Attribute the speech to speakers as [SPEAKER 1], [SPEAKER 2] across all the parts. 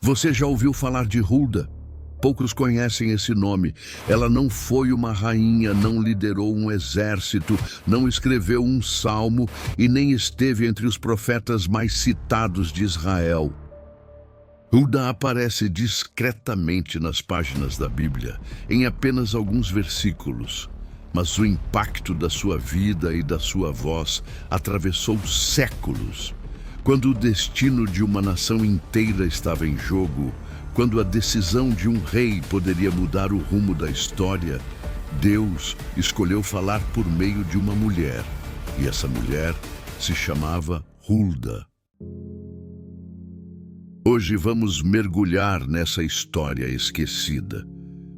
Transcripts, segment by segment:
[SPEAKER 1] Você já ouviu falar de Hulda? Poucos conhecem esse nome. Ela não foi uma rainha, não liderou um exército, não escreveu um salmo e nem esteve entre os profetas mais citados de Israel. Hulda aparece discretamente nas páginas da Bíblia, em apenas alguns versículos. Mas o impacto da sua vida e da sua voz atravessou séculos. Quando o destino de uma nação inteira estava em jogo, quando a decisão de um rei poderia mudar o rumo da história, Deus escolheu falar por meio de uma mulher. E essa mulher se chamava Hulda. Hoje vamos mergulhar nessa história esquecida.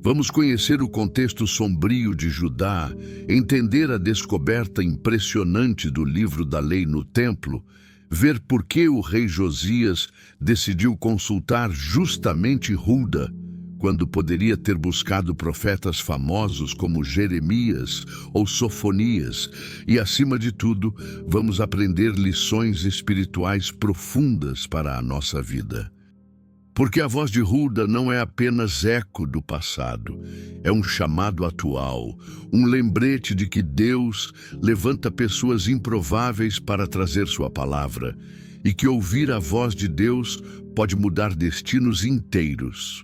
[SPEAKER 1] Vamos conhecer o contexto sombrio de Judá, entender a descoberta impressionante do livro da lei no templo, ver por que o rei Josias decidiu consultar justamente Hulda, quando poderia ter buscado profetas famosos como Jeremias ou Sofonias, e, acima de tudo, vamos aprender lições espirituais profundas para a nossa vida. Porque a voz de Hulda não é apenas eco do passado, é um chamado atual, um lembrete de que Deus levanta pessoas improváveis para trazer sua palavra, e que ouvir a voz de Deus pode mudar destinos inteiros.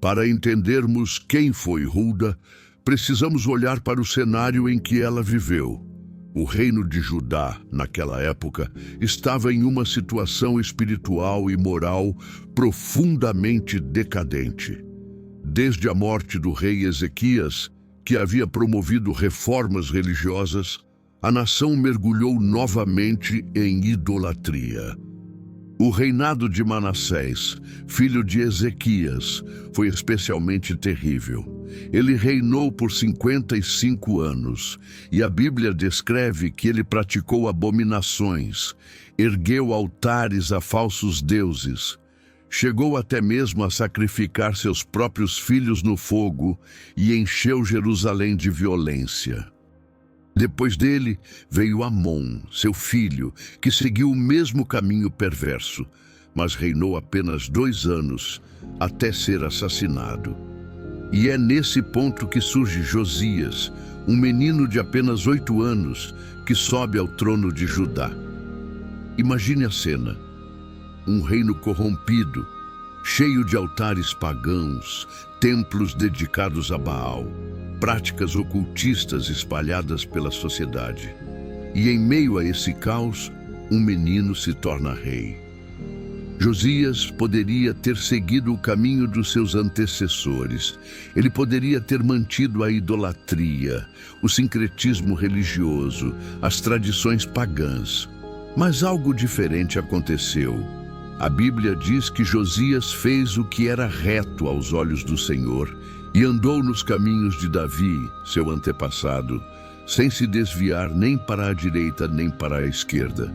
[SPEAKER 1] Para entendermos quem foi Hulda, precisamos olhar para o cenário em que ela viveu. O reino de Judá, naquela época, estava em uma situação espiritual e moral profundamente decadente. Desde a morte do rei Ezequias, que havia promovido reformas religiosas, a nação mergulhou novamente em idolatria. O reinado de Manassés, filho de Ezequias, foi especialmente terrível. Ele reinou por 55 anos, e a Bíblia descreve que ele praticou abominações, ergueu altares a falsos deuses, chegou até mesmo a sacrificar seus próprios filhos no fogo e encheu Jerusalém de violência. Depois dele veio Amon, seu filho, que seguiu o mesmo caminho perverso, mas reinou apenas 2 anos, até ser assassinado. E é nesse ponto que surge Josias, um menino de apenas 8 anos, que sobe ao trono de Judá. Imagine a cena: um reino corrompido, cheio de altares pagãos, templos dedicados a Baal, práticas ocultistas espalhadas pela sociedade. E em meio a esse caos, um menino se torna rei. Josias poderia ter seguido o caminho dos seus antecessores. Ele poderia ter mantido a idolatria, o sincretismo religioso, as tradições pagãs. Mas algo diferente aconteceu. A Bíblia diz que Josias fez o que era reto aos olhos do Senhor e andou nos caminhos de Davi, seu antepassado, sem se desviar nem para a direita nem para a esquerda.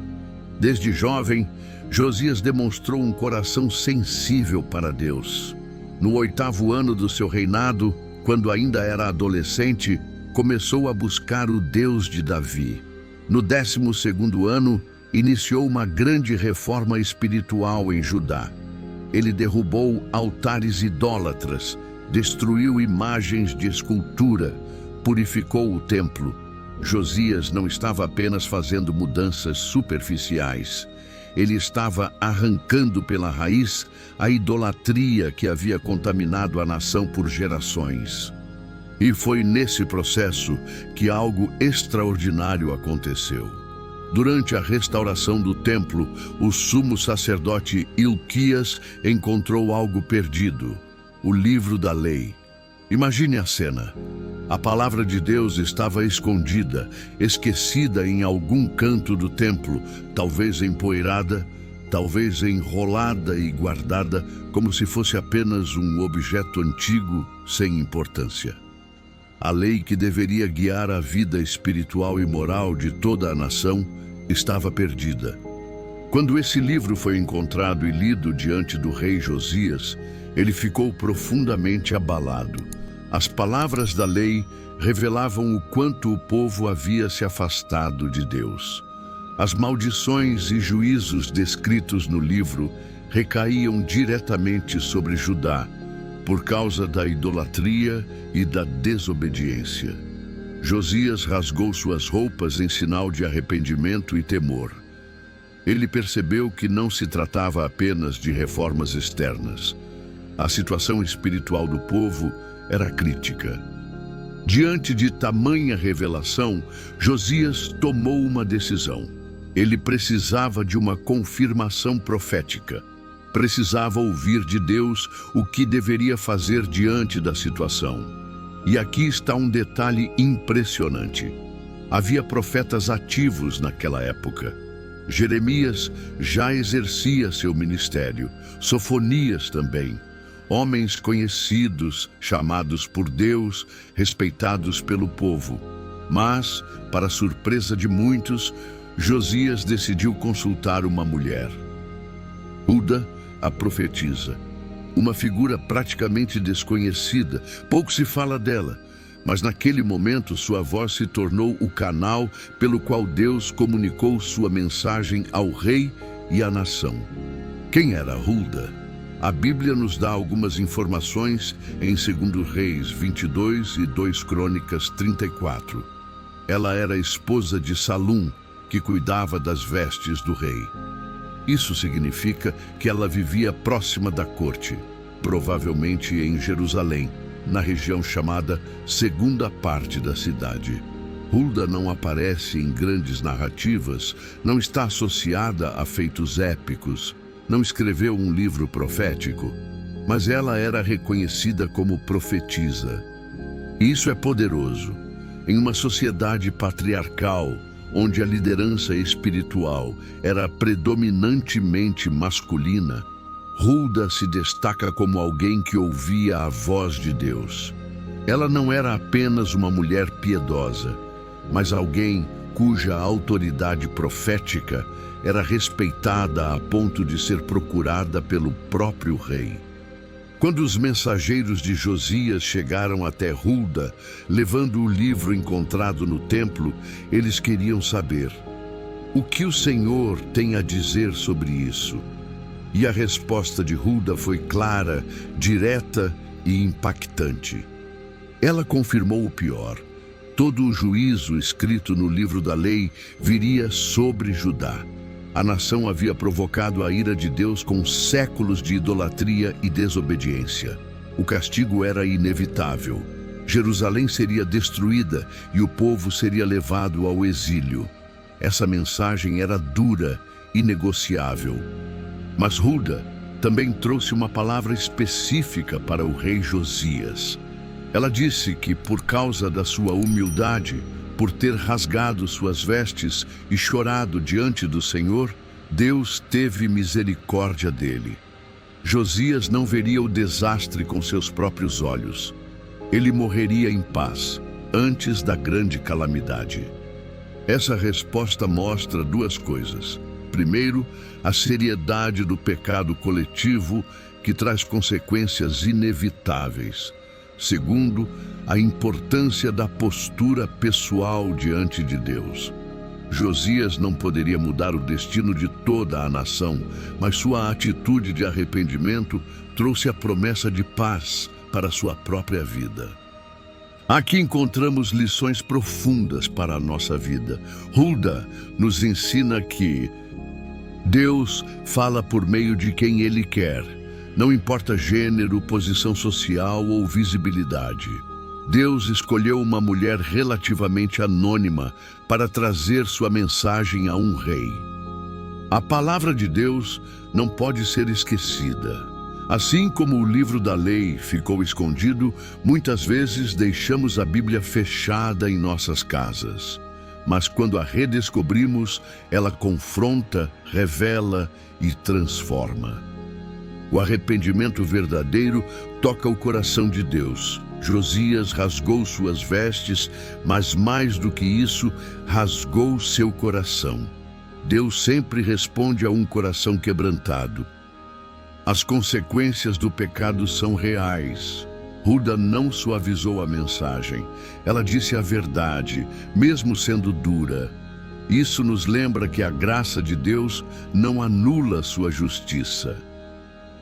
[SPEAKER 1] Desde jovem, Josias demonstrou um coração sensível para Deus. No 8º ano do seu reinado, quando ainda era adolescente, começou a buscar o Deus de Davi. No 12º ano, iniciou uma grande reforma espiritual em Judá. Ele derrubou altares idólatras, destruiu imagens de escultura, purificou o templo. Josias não estava apenas fazendo mudanças superficiais. Ele estava arrancando pela raiz a idolatria que havia contaminado a nação por gerações. E foi nesse processo que algo extraordinário aconteceu. Durante a restauração do templo, o sumo sacerdote Hilquias encontrou algo perdido: o livro da lei. Imagine a cena. A palavra de Deus estava escondida, esquecida em algum canto do templo, talvez empoeirada, talvez enrolada e guardada como se fosse apenas um objeto antigo sem importância. A lei que deveria guiar a vida espiritual e moral de toda a nação estava perdida. Quando esse livro foi encontrado e lido diante do rei Josias, ele ficou profundamente abalado. As palavras da lei revelavam o quanto o povo havia se afastado de Deus. As maldições e juízos descritos no livro recaíam diretamente sobre Judá, por causa da idolatria e da desobediência. Josias rasgou suas roupas em sinal de arrependimento e temor. Ele percebeu que não se tratava apenas de reformas externas. A situação espiritual do povo era crítica. Diante de tamanha revelação, Josias tomou uma decisão. Ele precisava de uma confirmação profética. Precisava ouvir de Deus o que deveria fazer diante da situação. E aqui está um detalhe impressionante. Havia profetas ativos naquela época. Jeremias já exercia seu ministério, Sofonias também. Homens conhecidos, chamados por Deus, respeitados pelo povo. Mas, para surpresa de muitos, Josias decidiu consultar uma mulher. Hulda, a profetisa. Uma figura praticamente desconhecida, pouco se fala dela, mas naquele momento sua voz se tornou o canal pelo qual Deus comunicou sua mensagem ao rei e à nação. Quem era Hulda? A Bíblia nos dá algumas informações em 2 Reis 22 e 2 Crônicas 34. Ela era esposa de Salum, que cuidava das vestes do rei. Isso significa que ela vivia próxima da corte, provavelmente em Jerusalém, na região chamada segunda parte da cidade. Hulda não aparece em grandes narrativas, não está associada a feitos épicos, não escreveu um livro profético, mas ela era reconhecida como profetisa. E isso é poderoso. Em uma sociedade patriarcal, onde a liderança espiritual era predominantemente masculina, Hulda se destaca como alguém que ouvia a voz de Deus. Ela não era apenas uma mulher piedosa, mas alguém cuja autoridade profética era respeitada a ponto de ser procurada pelo próprio rei. Quando os mensageiros de Josias chegaram até Hulda, levando o livro encontrado no templo, eles queriam saber: o que o Senhor tem a dizer sobre isso? E a resposta de Hulda foi clara, direta e impactante. Ela confirmou o pior. Todo o juízo escrito no livro da lei viria sobre Judá. A nação havia provocado a ira de Deus com séculos de idolatria e desobediência. O castigo era inevitável. Jerusalém seria destruída e o povo seria levado ao exílio. Essa mensagem era dura e inegociável. Mas Hulda também trouxe uma palavra específica para o rei Josias. Ela disse que, por causa da sua humildade, por ter rasgado suas vestes e chorado diante do Senhor, Deus teve misericórdia dele. Josias não veria o desastre com seus próprios olhos. Ele morreria em paz, antes da grande calamidade. Essa resposta mostra duas coisas. Primeiro, a seriedade do pecado coletivo, que traz consequências inevitáveis. Segundo, a importância da postura pessoal diante de Deus. Josias não poderia mudar o destino de toda a nação, mas sua atitude de arrependimento trouxe a promessa de paz para sua própria vida. Aqui encontramos lições profundas para a nossa vida. Hulda nos ensina que Deus fala por meio de quem Ele quer. Não importa gênero, posição social ou visibilidade. Deus escolheu uma mulher relativamente anônima para trazer sua mensagem a um rei. A palavra de Deus não pode ser esquecida. Assim como o livro da lei ficou escondido, muitas vezes deixamos a Bíblia fechada em nossas casas. Mas quando a redescobrimos, ela confronta, revela e transforma. O arrependimento verdadeiro toca o coração de Deus. Josias rasgou suas vestes, mas mais do que isso, rasgou seu coração. Deus sempre responde a um coração quebrantado. As consequências do pecado são reais. Hulda não suavizou a mensagem. Ela disse a verdade, mesmo sendo dura. Isso nos lembra que a graça de Deus não anula sua justiça.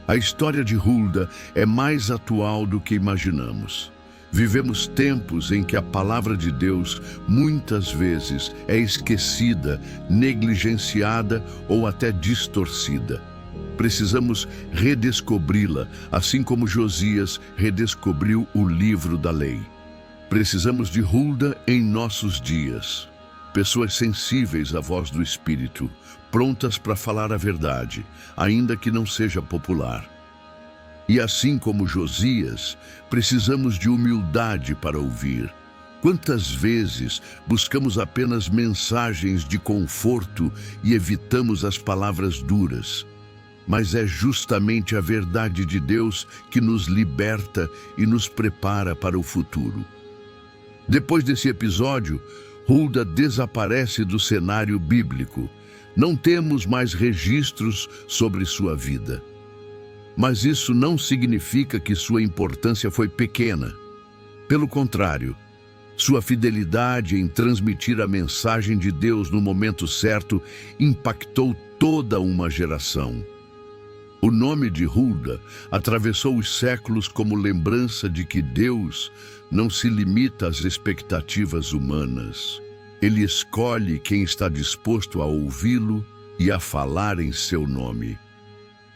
[SPEAKER 1] A história de Hulda é mais atual do que imaginamos. Vivemos tempos em que a palavra de Deus muitas vezes é esquecida, negligenciada ou até distorcida. Precisamos redescobri-la, assim como Josias redescobriu o livro da lei. Precisamos de Hulda em nossos dias. Pessoas sensíveis à voz do Espírito, prontas para falar a verdade, ainda que não seja popular. E assim como Josias, precisamos de humildade para ouvir. Quantas vezes buscamos apenas mensagens de conforto e evitamos as palavras duras? Mas é justamente a verdade de Deus que nos liberta e nos prepara para o futuro. Depois desse episódio, Hulda desaparece do cenário bíblico. Não temos mais registros sobre sua vida. Mas isso não significa que sua importância foi pequena. Pelo contrário, sua fidelidade em transmitir a mensagem de Deus no momento certo impactou toda uma geração. O nome de Hulda atravessou os séculos como lembrança de que Deus não se limita às expectativas humanas. Ele escolhe quem está disposto a ouvi-lo e a falar em seu nome.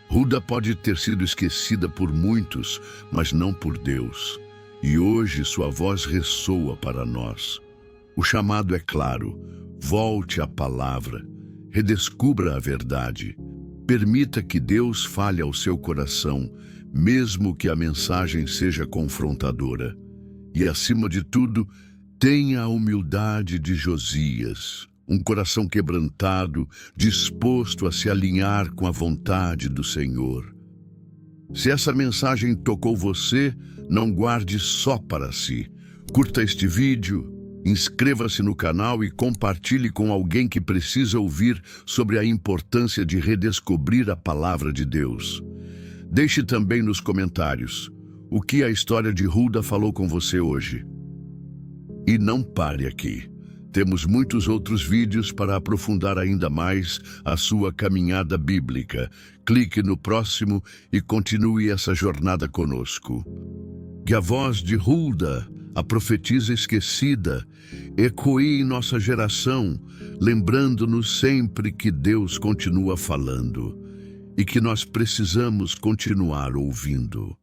[SPEAKER 1] Hulda pode ter sido esquecida por muitos, mas não por Deus. E hoje sua voz ressoa para nós. O chamado é claro: volte à palavra, redescubra a verdade. Permita que Deus fale ao seu coração, mesmo que a mensagem seja confrontadora. E, acima de tudo, tenha a humildade de Josias, um coração quebrantado, disposto a se alinhar com a vontade do Senhor. Se essa mensagem tocou você, não guarde só para si. Curta este vídeo, inscreva-se no canal e compartilhe com alguém que precisa ouvir sobre a importância de redescobrir a palavra de Deus. Deixe também nos comentários o que a história de Hulda falou com você hoje. E não pare aqui. Temos muitos outros vídeos para aprofundar ainda mais a sua caminhada bíblica. Clique no próximo e continue essa jornada conosco. Que a voz de Hulda, a profetisa esquecida, ecoe em nossa geração, lembrando-nos sempre que Deus continua falando e que nós precisamos continuar ouvindo.